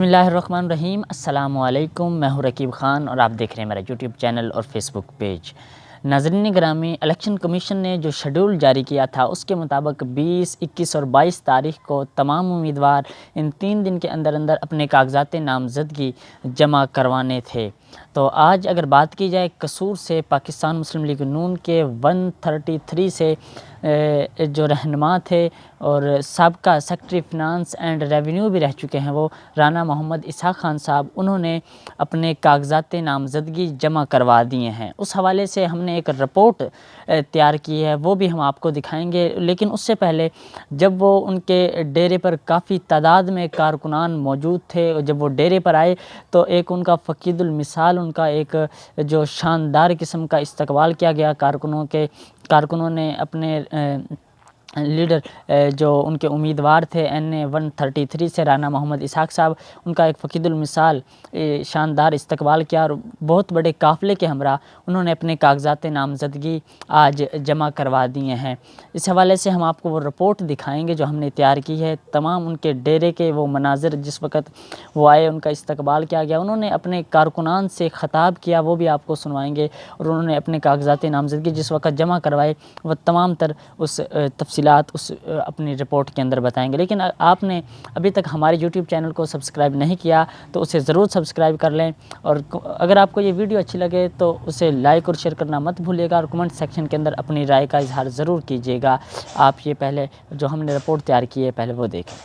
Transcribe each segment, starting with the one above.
बिस्मिल्लाहिर्रहमानिर्रहीम अस्सलामुअलैकुम। मैं हूँ रकीब ख़ान और आप देख रहे हैं मेरा यूट्यूब चैनल और फेसबुक पेज। नाज़रीन गिरामी, इलेक्शन कमीशन ने जो शेड्यूल जारी किया था उसके मुताबिक 20, 21 और 22 तारीख को तमाम उम्मीदवार इन 3 दिन के अंदर अंदर अपने कागजात नामज़दगी जमा करवाने थे। तो आज अगर बात की जाए कसूर से, पाकिस्तान मुस्लिम लीग नून के 133 से जो रहनुमा थे और साबका सेक्रेटरी फ़िनांस एंड रेवेन्यू भी रह चुके हैं, वो राना मोहम्मद इसहाक़ खान साहब, उन्होंने अपने कागजात नामज़दगी जमा करवा दिए हैं। उस हवाले से हमने एक रिपोर्ट तैयार की है, वो भी हम आपको दिखाएंगे। लेकिन उससे पहले जब वो उनके डेरे पर काफ़ी तादाद में कारकुनान मौजूद थे और जब वो डेरे पर आए तो एक उनका फ़कीदुल मिसाल, उनका एक जो शानदार किस्म का इस्तकबाल किया गया। कारकुनों ने अपने लीडर जो उनके उम्मीदवार थे NA 133 से राना मोहम्मद इसहाक़ साहब, उनका एक फ़कीदुल मिसाल शानदार इस्तकबाल किया और बहुत बड़े काफ़िले के हमरा उन्होंने अपने कागजात नामज़दगी आज जमा करवा दिए हैं। इस हवाले से हम आपको वो रिपोर्ट दिखाएंगे जो हमने तैयार की है। तमाम उनके डेरे के वो मनाज़िर जिस वक़्त वो आए, उनका इस्तकबाल किया गया, उन्होंने अपने कारकुनान से ख़िताब किया, वो भी आपको सुनवाएंगे। और उन्होंने अपने कागजात नामज़दगी जिस वक़्त जमा करवाए वह तमाम तर उस तफसीलात उस अपनी रिपोर्ट के अंदर बताएंगे। लेकिन आपने अभी तक हमारे YouTube चैनल को सब्सक्राइब नहीं किया तो उसे ज़रूर सब्सक्राइब कर लें। और अगर आपको ये वीडियो अच्छी लगे तो उसे लाइक और शेयर करना मत भूलिएगा और कमेंट सेक्शन के अंदर अपनी राय का इजहार ज़रूर कीजिएगा। आप ये पहले जो हमने रिपोर्ट तैयार की है पहले वो देखें।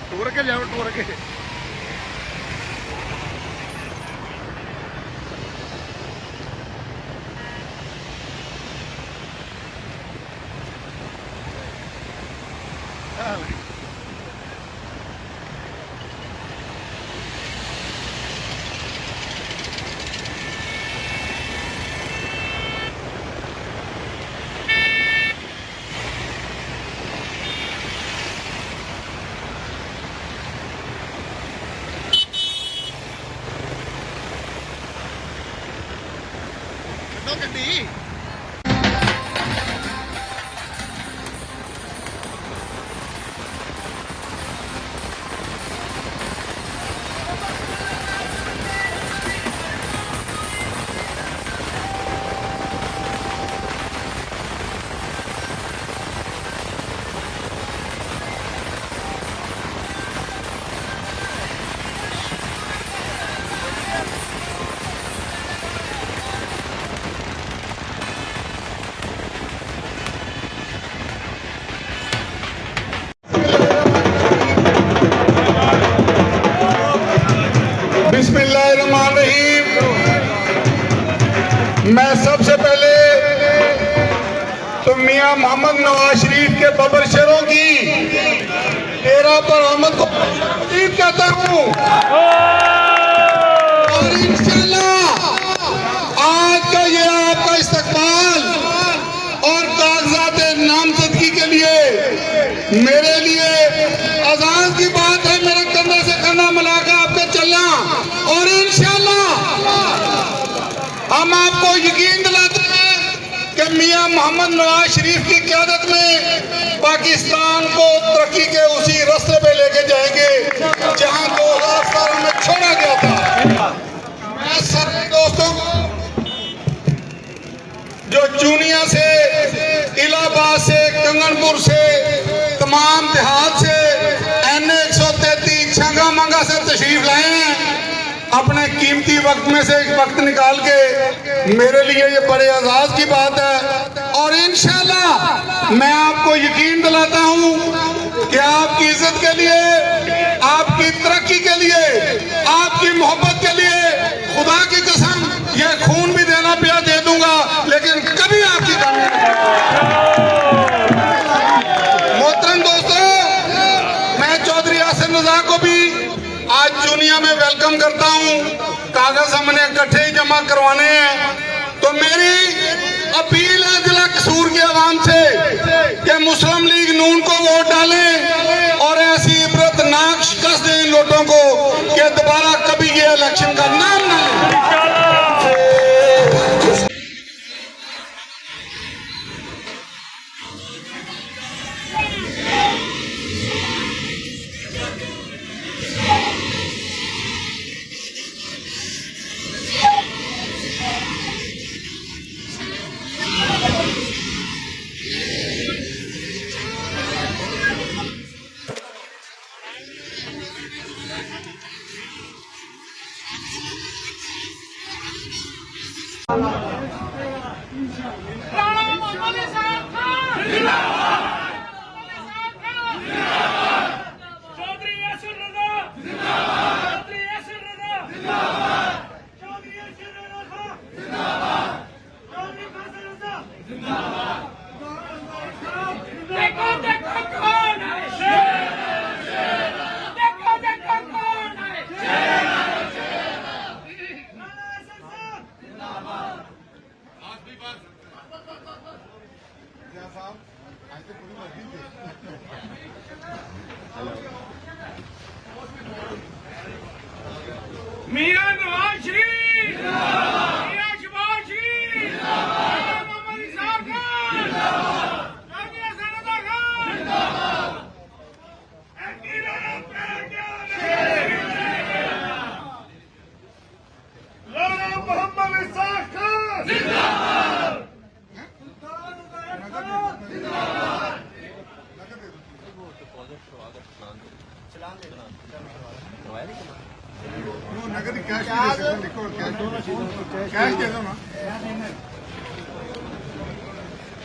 टूर के जाओ टूर के दी। बिस्मिल्लाहिर्रहमानिर्रहीम। मैं सबसे पहले तो मियां मोहम्मद नवाज शरीफ के बबर शेरों की तेरा पर अहमद को कहता हूँ और इंशाल्लाह आज का ये आपका इस्तकबाल और कागजात नामजदगी के लिए मेरे लिए आजाद की बात है। मेरे कंधे से कंधा मिलाकर आपके चलना और इंशाल्लाह हम आपको यकीन दिलाते हैं कि मियां मोहम्मद नवाज शरीफ की क़यादत में पाकिस्तान को तरक्की के उसी रास्ते पे लेके जाएंगे जहां 2017 में छोड़ा गया था। मैं सारे दोस्तों को जो चूनिया से, इलाहाबाद से, कंगनपुर से, तमाम देहात से, NA 133 छंगा मंगा से तशरीफ लाए हैं, अपने कीमती वक्त में से एक वक्त निकाल के मेरे लिए ये बड़े एजाज की बात है। और इंशाल्लाह मैं आपको यकीन दिलाता हूँ कि आपकी इज्जत के लिए, आपकी तरक्की के लिए, आपकी मोहब्बत के लिए खुदा की कसम ये खून भी देना पिया दे दूंगा, लेकिन कभी आपकी कमी नहीं। मोहतरम दोस्तों, मैं चौधरी आसिफ रजा को भी आज दुनिया में वेलकम करता हूं। कागज हमने इकट्ठे ही जमा करवाने हैं, तो मेरी अपील है जिला कसूर के अवाम से कि मुस्लिम लीग नून को वोट डालें और ऐसी इबरतनाक शिकस्त दें इन लोगों को कि दोबारा कभी ये इलेक्शन का नाम न लें। मियां नवाज शरीफ, मियां शहबाज शरीफ, मियां मोहम्मद इसाक खान, चौधरी हसन रजा खान, मोहम्मद इसाक खान नगद कैश दे दो ना।